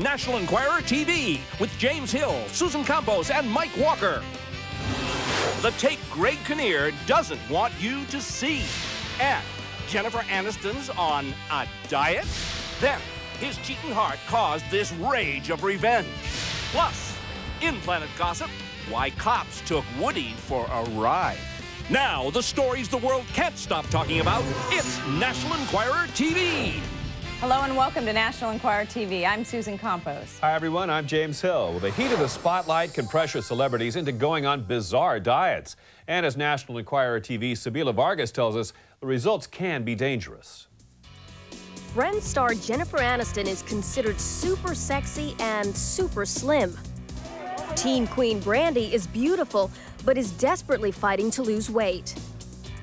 National Enquirer TV with James Hill, Susan Campos, and Mike Walker. The tape Greg Kinnear doesn't want you to see. And Jennifer Aniston's on a diet. Then his cheating heart caused this rage of revenge. Plus, in Planet Gossip, why cops took Woody for a ride. Now, the stories the world can't stop talking about. It's National Enquirer TV. Hello and welcome to National Enquirer TV. I'm Susan Campos. Hi, everyone. I'm James Hill. Well, the heat of the spotlight can pressure celebrities into going on bizarre diets. And as National Enquirer TV's Sabila Vargas tells us, the results can be dangerous. Friends star Jennifer Aniston is considered super sexy and super slim. Teen queen Brandy is beautiful, but is desperately fighting to lose weight.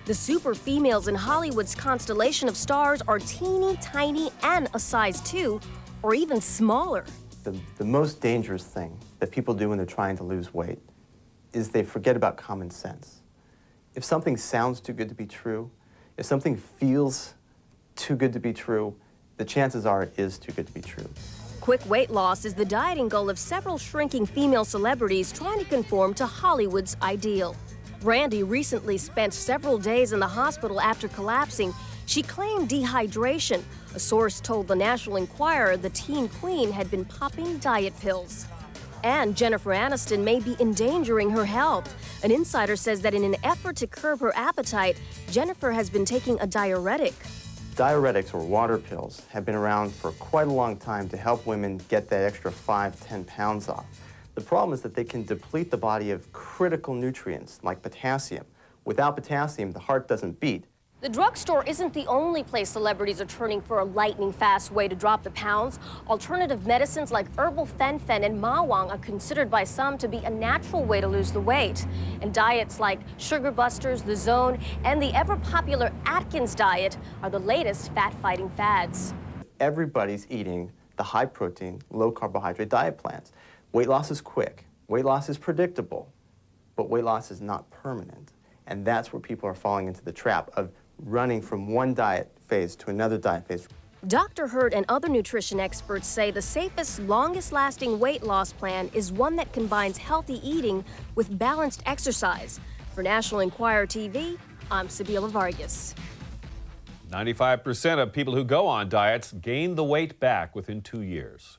The super females in Hollywood's constellation of stars are teeny tiny and a size 2, or even smaller. The most dangerous thing that people do when they're trying to lose weight is they forget about common sense. If something sounds too good to be true, if something feels too good to be true, the chances are it is too good to be true. Quick weight loss is the dieting goal of several shrinking female celebrities trying to conform to Hollywood's ideal. Brandy recently spent several days in the hospital after collapsing. She claimed dehydration. A source told the National Enquirer the teen queen had been popping diet pills. And Jennifer Aniston may be endangering her health. An insider says that in an effort to curb her appetite, Jennifer has been taking a diuretic. Diuretics, or water pills, have been around for quite a long time to help women get that extra 5–10 pounds off. The problem is that they can deplete the body of critical nutrients like potassium. Without potassium, the heart doesn't beat. The drugstore isn't the only place celebrities are turning for a lightning-fast way to drop the pounds. Alternative medicines like herbal fen-phen and mawang are considered by some to be a natural way to lose the weight. And diets like Sugar Busters, The Zone, and the ever-popular Atkins diet are the latest fat-fighting fads. Everybody's eating the high-protein, low-carbohydrate diet plans. Weight loss is quick, weight loss is predictable, but weight loss is not permanent. And that's where people are falling into the trap of running from one diet phase to another diet phase. Dr. Hurd and other nutrition experts say the safest, longest-lasting weight loss plan is one that combines healthy eating with balanced exercise. For National Enquirer TV, I'm Sabila Vargas. 95% of people who go on diets gain the weight back within 2 years.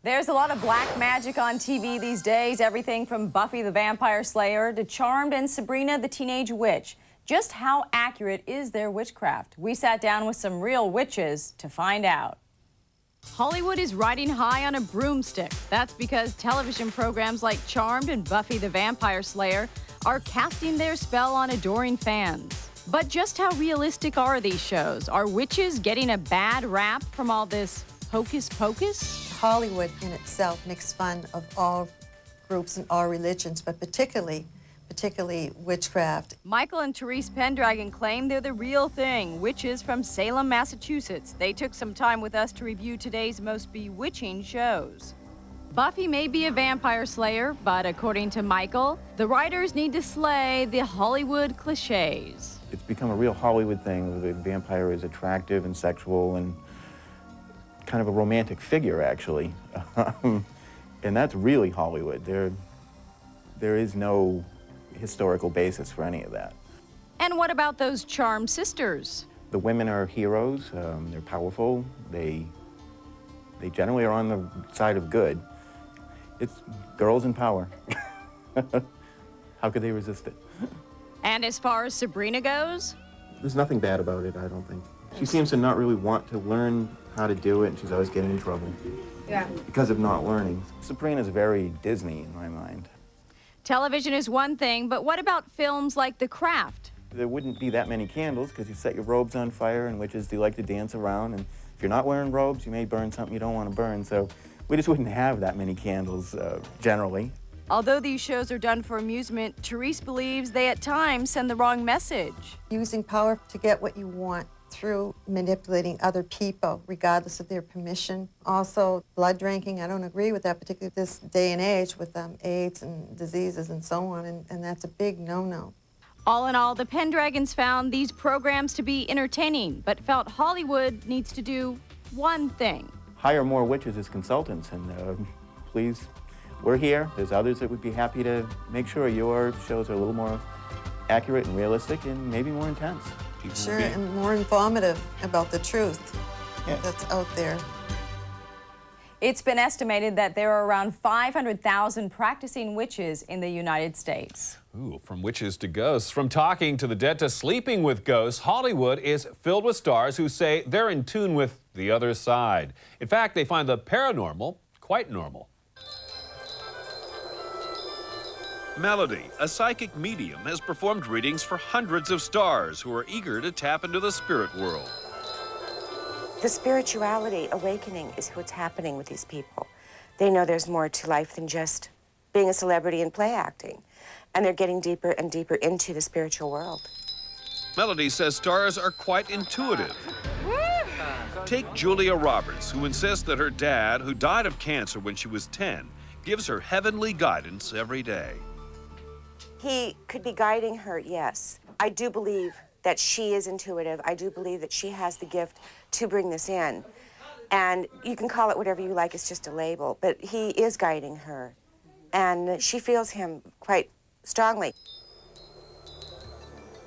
There's a lot of black magic on TV these days, everything from Buffy the Vampire Slayer to Charmed and Sabrina the Teenage Witch. Just how accurate is their witchcraft? We sat down with some real witches to find out. Hollywood is riding high on a broomstick. That's because television programs like Charmed and Buffy the Vampire Slayer are casting their spell on adoring fans. But just how realistic are these shows? Are witches getting a bad rap from all this hocus pocus? Hollywood in itself makes fun of all groups and all religions, but particularly witchcraft. Michael and Therese Pendragon claim they're the real thing, witches from Salem, Massachusetts. They took some time with us to review today's most bewitching shows. Buffy may be a vampire slayer, but according to Michael, the writers need to slay the Hollywood cliches. It's become a real Hollywood thing where the vampire is attractive and sexual and kind of a romantic figure, actually. And that's really Hollywood. There is no historical basis for any of that. And what about those Charmed sisters? The women are heroes. They're powerful. They generally are on the side of good. It's girls in power. How could they resist it? And as far as Sabrina goes? There's nothing bad about it, I don't think. She seems to not really want to learn how to do it, and she's always getting in trouble. Yeah. Because of not learning. Sabrina's very Disney in my mind. Television is one thing, but what about films like The Craft? There wouldn't be that many candles because you set your robes on fire, and witches do like to dance around, and if you're not wearing robes, you may burn something you don't want to burn, so we just wouldn't have that many candles, generally. Although these shows are done for amusement, Therese believes they at times send the wrong message. Using power to get what you want through manipulating other people, regardless of their permission. Also, blood drinking, I don't agree with that, particularly this day and age with AIDS and diseases and so on, and that's a big no-no. All in all, the Pendragons found these programs to be entertaining, but felt Hollywood needs to do one thing. hire more witches as consultants, and please, we're here. There's others that would be happy to make sure your shows are a little more accurate and realistic and maybe more intense. Sure, and more informative about the truth that's out there. It's been estimated that there are around 500,000 practicing witches in the United States. Ooh, from witches to ghosts, from talking to the dead to sleeping with ghosts, Hollywood is filled with stars who say they're in tune with the other side. In fact, they find the paranormal quite normal. Melody, a psychic medium, has performed readings for hundreds of stars who are eager to tap into the spirit world. The spirituality awakening is what's happening with these people. They know there's more to life than just being a celebrity and play acting. And they're getting deeper and deeper into the spiritual world. Melody says stars are quite intuitive. Take Julia Roberts, who insists that her dad, who died of cancer when she was 10, gives her heavenly guidance every day. He could be guiding her, yes. I do believe that she is intuitive. I do believe that she has the gift to bring this in. And you can call it whatever you like, it's just a label, but he is guiding her. And she feels him quite strongly.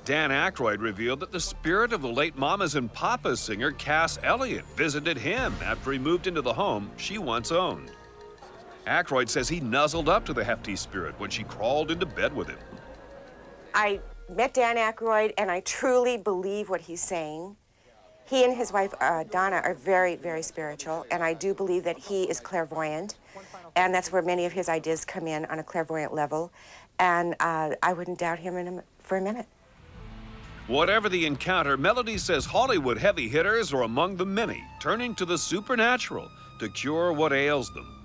Dan Aykroyd revealed that the spirit of the late Mamas and Papas singer Cass Elliot visited him after he moved into the home she once owned. Aykroyd says he nuzzled up to the hefty spirit when she crawled into bed with him. I met Dan Aykroyd, and I truly believe what he's saying. He and his wife, Donna, are very, very spiritual, and I do believe that he is clairvoyant, and that's where many of his ideas come in on a clairvoyant level, and I wouldn't doubt him for a minute. Whatever the encounter, Melody says Hollywood heavy hitters are among the many, turning to the supernatural to cure what ails them.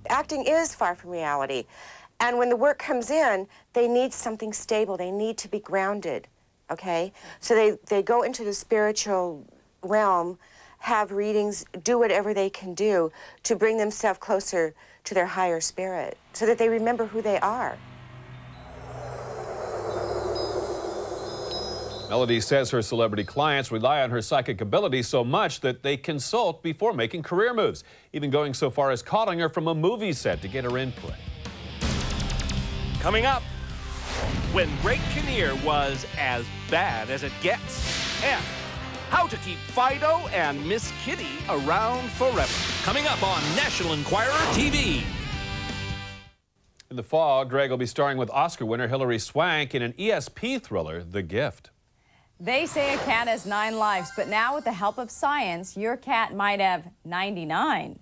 Acting is far from reality, and when the work comes in, they need something stable. They need to be grounded, okay? So they go into the spiritual realm, have readings, do whatever they can do to bring themselves closer to their higher spirit so that they remember who they are. Melody says her celebrity clients rely on her psychic ability so much that they consult before making career moves, even going so far as calling her from a movie set to get her input. Coming up, when Greg Kinnear was as bad as it gets, and how to keep Fido and Miss Kitty around forever. Coming up on National Enquirer TV. In the fall, Greg will be starring with Oscar winner Hilary Swank in an ESP thriller, The Gift. They say a cat has 9 lives, but now with the help of science, your cat might have 99.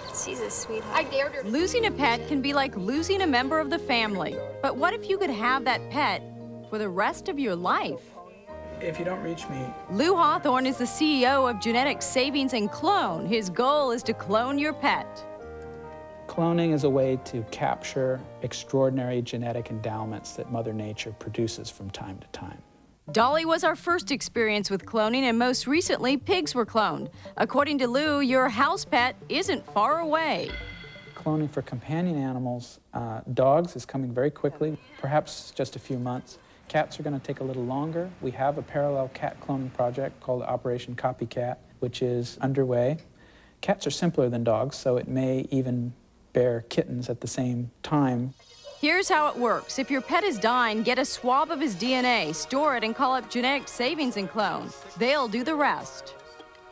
She's a sweetheart. I dared her. Losing a pet can be like losing a member of the family. But what if you could have that pet for the rest of your life? If you don't reach me. Lou Hawthorne is the CEO of Genetic Savings and Clone. His goal is to clone your pet. Cloning is a way to capture extraordinary genetic endowments that Mother Nature produces from time to time. Dolly was our first experience with cloning, and most recently, pigs were cloned. According to Lou, your house pet isn't far away. Cloning for companion animals, dogs is coming very quickly, perhaps just a few months. Cats are going to take a little longer. We have a parallel cat cloning project called Operation Copycat, which is underway. Cats are simpler than dogs, so it may even bear kittens at the same time. Here's how it works. If your pet is dying, get a swab of his DNA, store it, and call up Genetic Savings and Clone. They'll do the rest.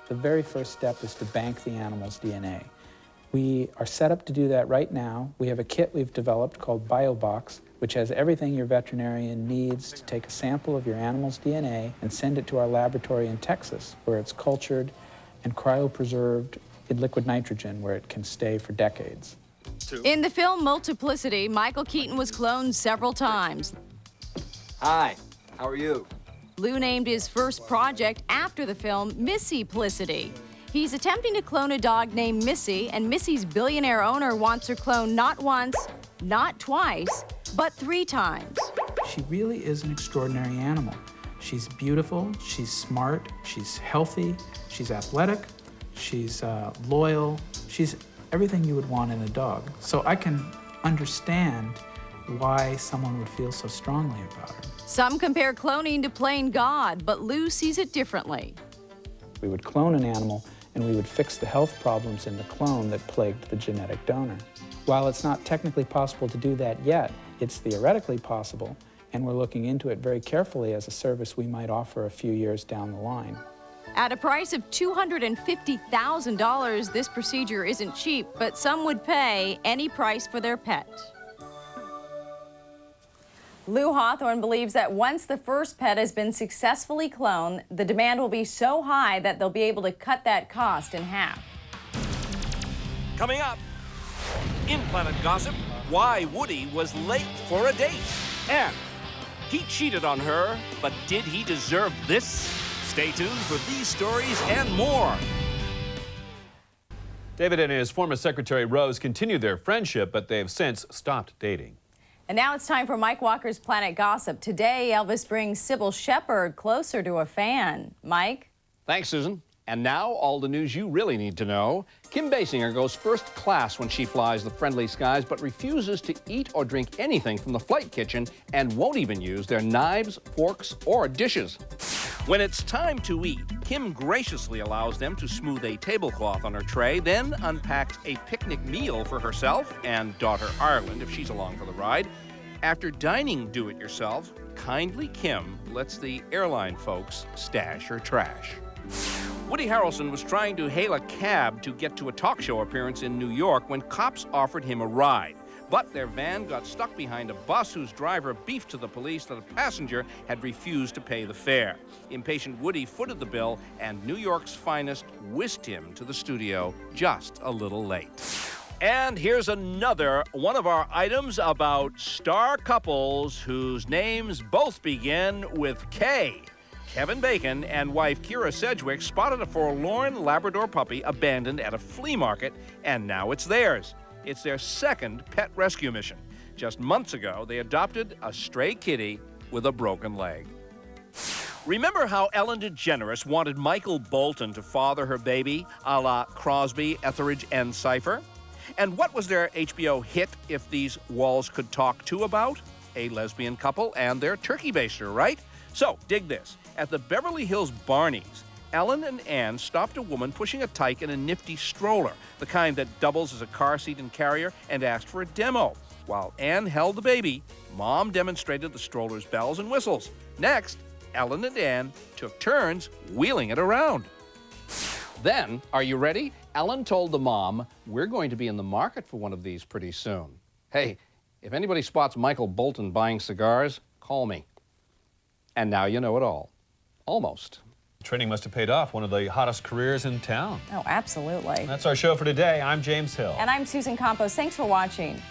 The very first step is to bank the animal's DNA. We are set up to do that right now. We have a kit we've developed called BioBox, which has everything your veterinarian needs to take a sample of your animal's DNA and send it to our laboratory in Texas, where it's cultured and cryopreserved in liquid nitrogen, where it can stay for decades. In the film Multiplicity, Michael Keaton was cloned several times. Hi, how are you? Lou named his first project after the film Missy-plicity. He's attempting to clone a dog named Missy, and Missy's billionaire owner wants her cloned not once, not twice, but 3 times. She really is an extraordinary animal. She's beautiful, she's smart, she's healthy, she's athletic, she's loyal, she's everything you would want in a dog. So I can understand why someone would feel so strongly about her. Some compare cloning to playing God, but Lou sees it differently. We would clone an animal and we would fix the health problems in the clone that plagued the genetic donor. While it's not technically possible to do that yet, it's theoretically possible, and we're looking into it very carefully as a service we might offer a few years down the line. At a price of $250,000, this procedure isn't cheap, but some would pay any price for their pet. Lou Hawthorne believes that once the first pet has been successfully cloned, the demand will be so high that they'll be able to cut that cost in half. Coming up, in Planet Gossip, why Woody was late for a date. And he cheated on her, but did he deserve this? Stay tuned for these stories and more. David and his former secretary Rose continued their friendship, but they've since stopped dating. And now it's time for Mike Walker's Planet Gossip. Today, Elvis brings Sybil Shepherd closer to a fan. Mike? Thanks, Susan. And now, all the news you really need to know. Kim Basinger goes first class when she flies the friendly skies, but refuses to eat or drink anything from the flight kitchen and won't even use their knives, forks, or dishes. When it's time to eat, Kim graciously allows them to smooth a tablecloth on her tray, then unpacks a picnic meal for herself and daughter Ireland if she's along for the ride. After dining do-it-yourself, kindly Kim lets the airline folks stash her trash. Woody Harrelson was trying to hail a cab to get to a talk show appearance in New York when cops offered him a ride. But their van got stuck behind a bus whose driver beefed to the police that a passenger had refused to pay the fare. Impatient Woody footed the bill, and New York's finest whisked him to the studio just a little late. And here's another one of our items about star couples whose names both begin with K. Kevin Bacon and wife Kira Sedgwick spotted a forlorn Labrador puppy abandoned at a flea market, and now it's theirs. It's their second pet rescue mission. Just months ago, they adopted a stray kitty with a broken leg. Remember how Ellen DeGeneres wanted Michael Bolton to father her baby, a la Crosby, Etheridge, and Cypher? And what was their HBO hit, If These Walls Could Talk To, about? A lesbian couple and their turkey baster, right? So, dig this. At the Beverly Hills Barneys, Ellen and Ann stopped a woman pushing a tyke in a nifty stroller, the kind that doubles as a car seat and carrier, and asked for a demo. While Ann held the baby, Mom demonstrated the stroller's bells and whistles. Next, Ellen and Ann took turns wheeling it around. Then, are you ready? Ellen told the mom, "We're going to be in the market for one of these pretty soon. Hey, if anybody spots Michael Bolton buying cigars, call me." And now you know it all. Almost. Training must have paid off. One of the hottest careers in town. Oh, absolutely. That's our show for today. I'm James Hill. And I'm Susan Campos. Thanks for watching.